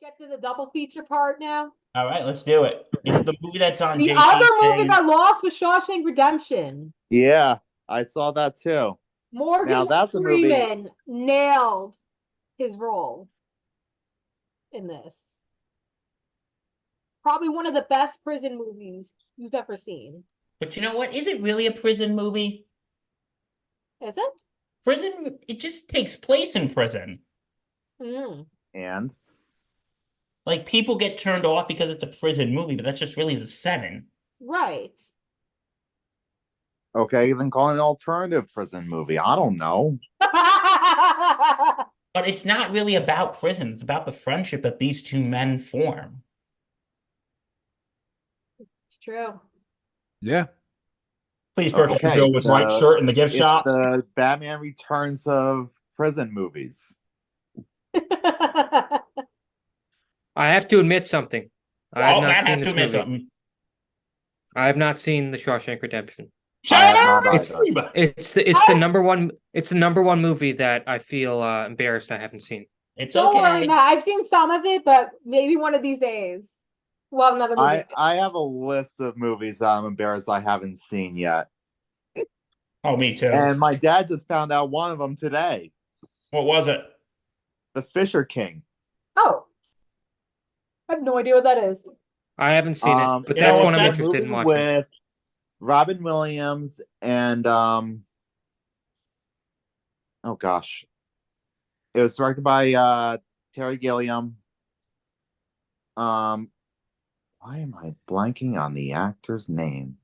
get to the double feature part now? All right, let's do it. Is it the movie that's on The other JC's movie thing? that lost was Shawshank Redemption. Yeah, I saw that too. Now Morgan that's a movie. Freeman nailed his role in this. Probably one of the best prison movies you've ever seen. But you know what? Is it really a prison movie? Is it? Prison, it just takes place in prison. Mm. And Like people get turned off because it's a prison movie, but that's just really the setting. Right. okay, then call it an alternative prison movie. I don't know. But it's not really about prison. It's about the friendship that these two men form. It's true. Yeah. Please purchase your Okay, Bill with White shirt in the gift It's shop. the Batman Returns of prison movies. I have to admit something. I have Oh, not Matt seen has to this admit movie. something. I have not seen The Shawshank Redemption. I have not Sorry! either. It's the number one movie that I feel embarrassed I haven't seen. It's Don't okay. worry, Matt. I've seen some of it, but maybe one of these days. Well, another movie. I have a list of movies that I'm embarrassed I haven't seen yet. Oh, me too. And my dad just found out one of them today. What was it? The Fisher King. Oh. I have no idea what that is. I haven't seen it, but you know that's what, one I'm that interested in movie watching. with Robin Williams and oh gosh. It was directed by Terry Gilliam. Why am I blanking on the actor's name?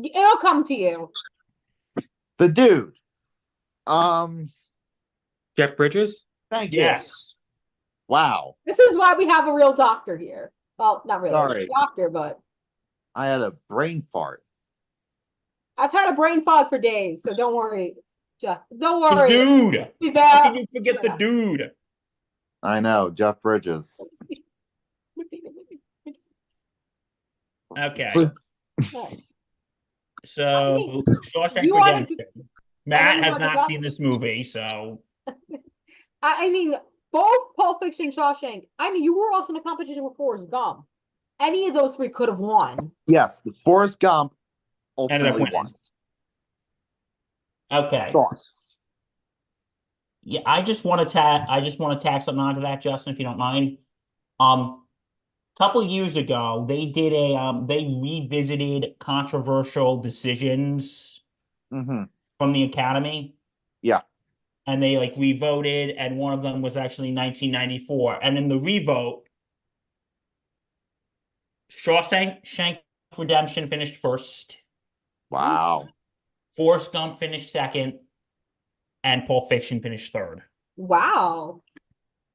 It'll come to you. The dude. Jeff Bridges? Thank you. Yes. Wow. This is why we have a real doctor here. Well, not really Sorry. a doctor, but I had a brain fart. I've had a brain fog for days, so don't worry. Jeff. Don't The worry. dude. Be How back. can you forget the dude? I know, Jeff Bridges. Okay. Right. So, Shawshank you wanna Redemption. go- Matt you has wanna not go? seen this movie, so I mean, both Pulp Fiction and Shawshank. I mean, you were also in a competition with Forrest Gump. Any of those three could have won. Yes, the Forrest Gump ended up ultimately winning. won. Okay. Thoughts? Yeah, I just want to tack something onto that, Justin, if you don't mind. Couple years ago, they did they revisited controversial decisions Mm-hmm. from the Academy. Yeah. And they like revoted, and one of them was actually 1994. And in the revote, Shawshank Redemption finished first, Wow. Forrest Gump finished second, and Pulp Fiction finished third. Wow.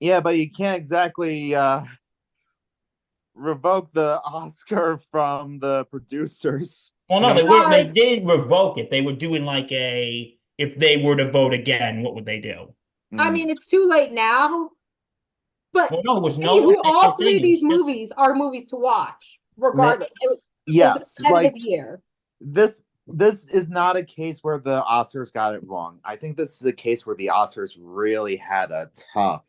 Yeah, but you can't exactly revoke the Oscar from the producers. Well, no, You they know, weren't. They Sorry. didn't revoke it. They were doing like a, if they were to vote again, what would they do? I mean, it's too late now. But Well, no, it was no anywho, all official three of thing. It was these just- movies are movies to watch, regardless. It was yes, a competitive like year. this is not a case where the Oscars got it wrong. I think this is a case where the Oscars really had a tough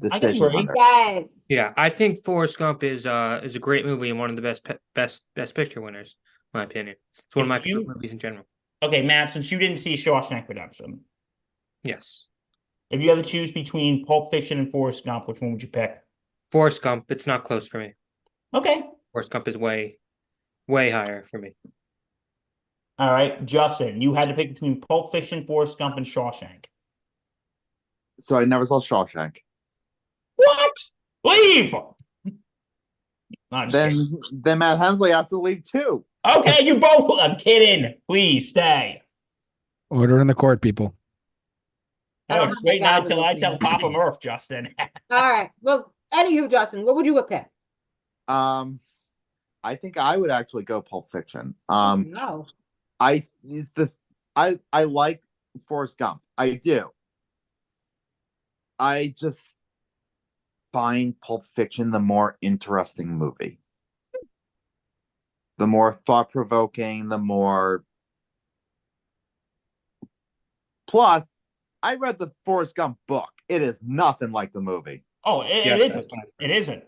decision agree. on it. Yes. Yeah, I think Forrest Gump is a great movie and one of the best picture winners, in my opinion. It's one of my favorite movies in general. Okay, Matt, since you didn't see Shawshank Redemption, Yes. if you had to choose between Pulp Fiction and Forrest Gump, which one would you pick? Forrest Gump, it's not close for me. Okay. Forrest Gump is way higher for me. All right, Justin, you had to pick between Pulp Fiction, Forrest Gump, and Shawshank. So I never saw Shawshank. What? Leave! No, Then Matt Hemsley has to leave too. okay, you both. I'm kidding. Please stay. Order in the court, people. I No, don't just have my wait now gavel until I with tell me. Papa Murph, Justin. All right. Well, anywho, Justin, what would you have picked? I think I would actually go Pulp Fiction. No. I like Forrest Gump. I do. I just find Pulp Fiction the more interesting movie. The more thought-provoking, the more... Plus, I read the Forrest Gump book. It is nothing like the movie. Oh, it Yes, isn't. that's what It isn't.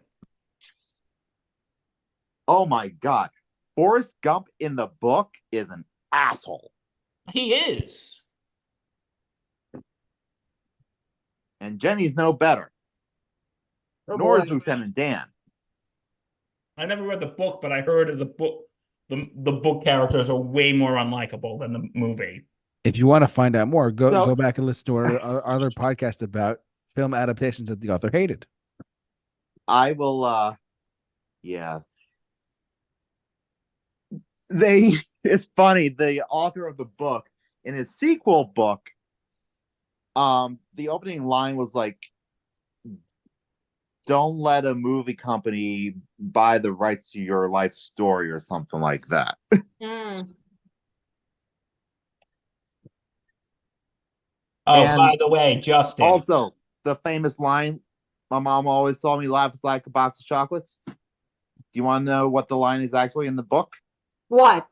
Oh my God. Forrest Gump in the book is an asshole. He is. And Jenny's no better. Oh, Nor is boy. Lieutenant Dan. I never read the book, but I heard of the book. The book characters are way more unlikable than the movie. If you want to find out more, go So- go back and listen to our other podcast about film adaptations that the author hated. I will yeah. They it's funny, the author of the book in his sequel book, the opening line was like, don't let a movie company buy the rights to your life story or something like that. Mm. Oh, And by the way, Justin. Also, the famous line my mom always told me, life is like a box of chocolates. Do you want to know what the line is actually in the book? What?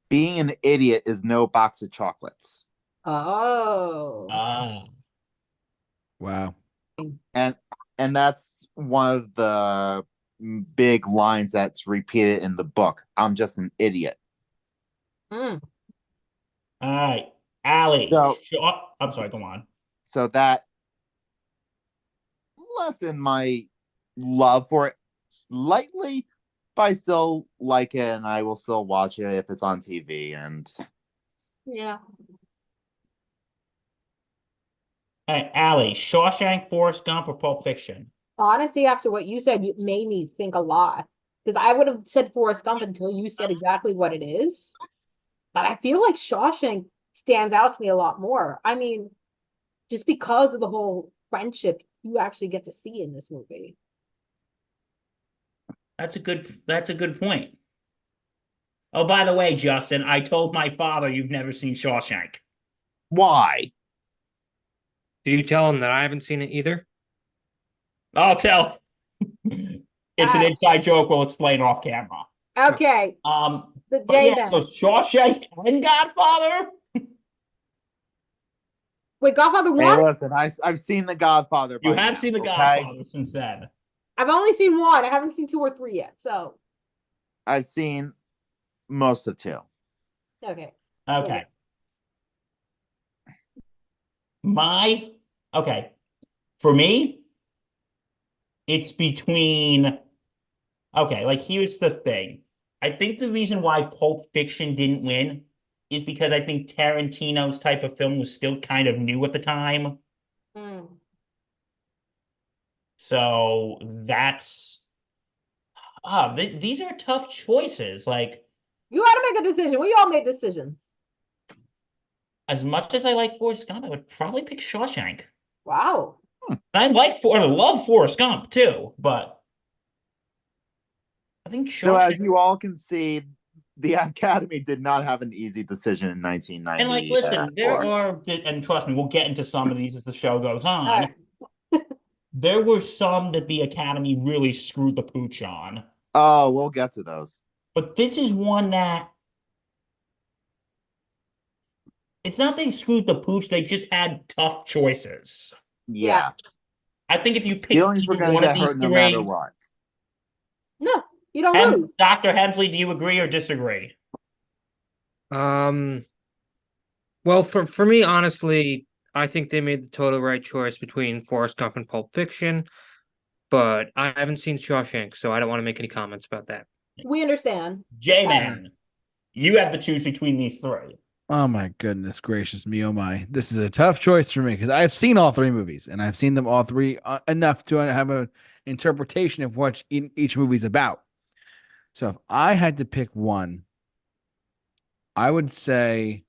Being an idiot is no box of chocolates. Oh. Ah. Wow. And that's one of the big lines that's repeated in the book. I'm just an idiot. Mm. All right, Allie. So- I'm sorry. Go on. So that lessened my love for it slightly, but I still like it and I will still watch it if it's on TV. And Yeah. All right, Allie. Shawshank, Forrest Gump, or Pulp Fiction? Honestly, after what you said, you made me think a lot. Because I would have said Forrest Gump until you said exactly what it is. But I feel like Shawshank stands out to me a lot more. I mean, just because of the whole friendship you actually get to see in this movie. That's a good point. Oh, by the way, Justin, I told my father you've never seen Shawshank. why? Did you tell him that I haven't seen it either? I'll tell. It's an inside joke. We'll explain off camera. Okay, the But yeah, J-Man. so Shawshank and Godfather. Wait, Godfather Hey, 1? listen, I've seen The Godfather. You by have now, seen the okay? Godfather since then. I've only seen 1. I haven't seen 2 or 3 yet. So, I've seen most of 2. okay. Okay. Okay. For me, it's between. Okay, like here's the thing. I think the reason why Pulp Fiction didn't win is because I think Tarantino's type of film was still kind of new at the time. Mm. So that's these are tough choices. Like, You got to make a decision. We all make decisions. as much as I like Forrest Gump, I would probably pick Shawshank. Wow. I love Forrest Gump too, but I think So, as Shawshank. you all can see, the Academy did not have an easy decision in 1990. And like, listen, and trust me, we'll get into some of these as the show goes on. All right. There were some that the Academy really screwed the pooch on. Oh, we'll get to those. But this is one that it's not they screwed the pooch, they just had tough choices. Yeah. I think if you pick Feelings were either going one to of get these hurt no matter three, what. No, you don't lose. Dr. Hensley, do you agree or disagree? Well, for me, honestly, I think they made the total right choice between Forrest Gump and Pulp Fiction, but I haven't seen Shawshank, so I don't want to make any comments about that. We understand. J-Man, you have to choose between these three. Oh my goodness gracious me, oh my. This is a tough choice for me because I've seen all 3 movies and I've seen them all 3 enough to have an interpretation of what each movie's about. So if I had to pick one, I would say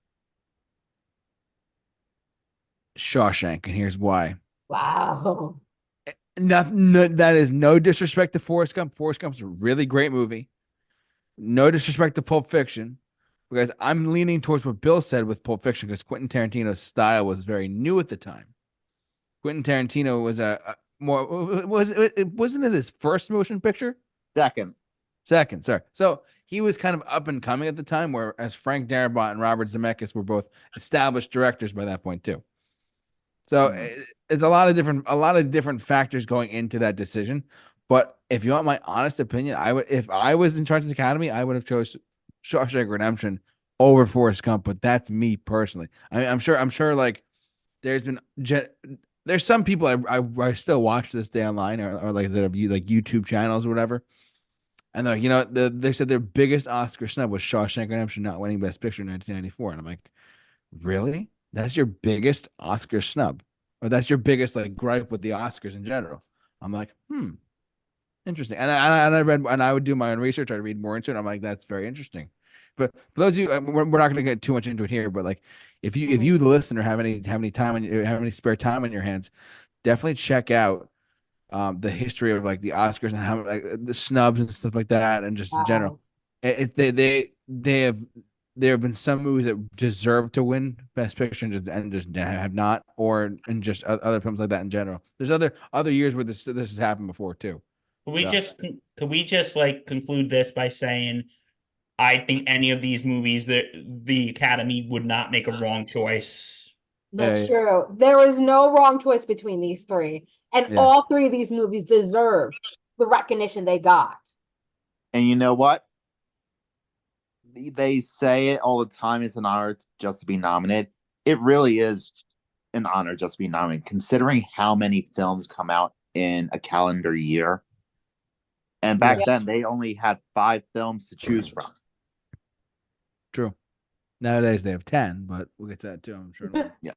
Shawshank, and here's why. Wow. That is no disrespect to Forrest Gump. Forrest Gump's a really great movie. No disrespect to Pulp Fiction, because I'm leaning towards what Bill said with Pulp Fiction, because Quentin Tarantino's style was very new at the time. Quentin Tarantino was wasn't it his first motion picture? Second. Second, sorry. So he was kind of up and coming at the time, whereas Frank Darabont and Robert Zemeckis were both established directors by that point too. So Mhm. it's a lot of different factors going into that decision. But if you want my honest opinion, I would, if I was in charge of the Academy, I would have chose Shawshank Redemption over Forrest Gump. But that's me personally. I'm sure, like there's been there's some people I still watch this day online, or like that have like YouTube channels or whatever. And they're like, they said their biggest Oscar snub was Shawshank Redemption not winning Best Picture in 1994. And I'm like, really? That's your biggest Oscar snub, or that's your biggest like gripe with the Oscars in general? I'm like, interesting. And I read, and I would do my own research. I'd read more into it. I'm like, that's very interesting. But for those of you, we're not going to get too much into it here. But like, if you the listener have any spare time on your hands, definitely check out the history of like the Oscars and how like the snubs and stuff like that, and just in general. Wow. They have there have been some movies that deserve to win Best Picture and just have not, or and just other films like that in general. There's other years where this has happened before too. So Could we just like conclude this by saying I think any of these movies that the Academy would not make a wrong choice. That's yeah, true. There was no wrong choice between these three. And yes, all three of these movies deserve the recognition they got. And you know what? They say it all the time. It's an honor just to be nominated. It really is an honor just to be nominated, considering how many films come out in a calendar year. And back yeah, then, they only had 5 films to choose from. true. Nowadays they have 10, but we'll get to that too. I'm sure. Yes.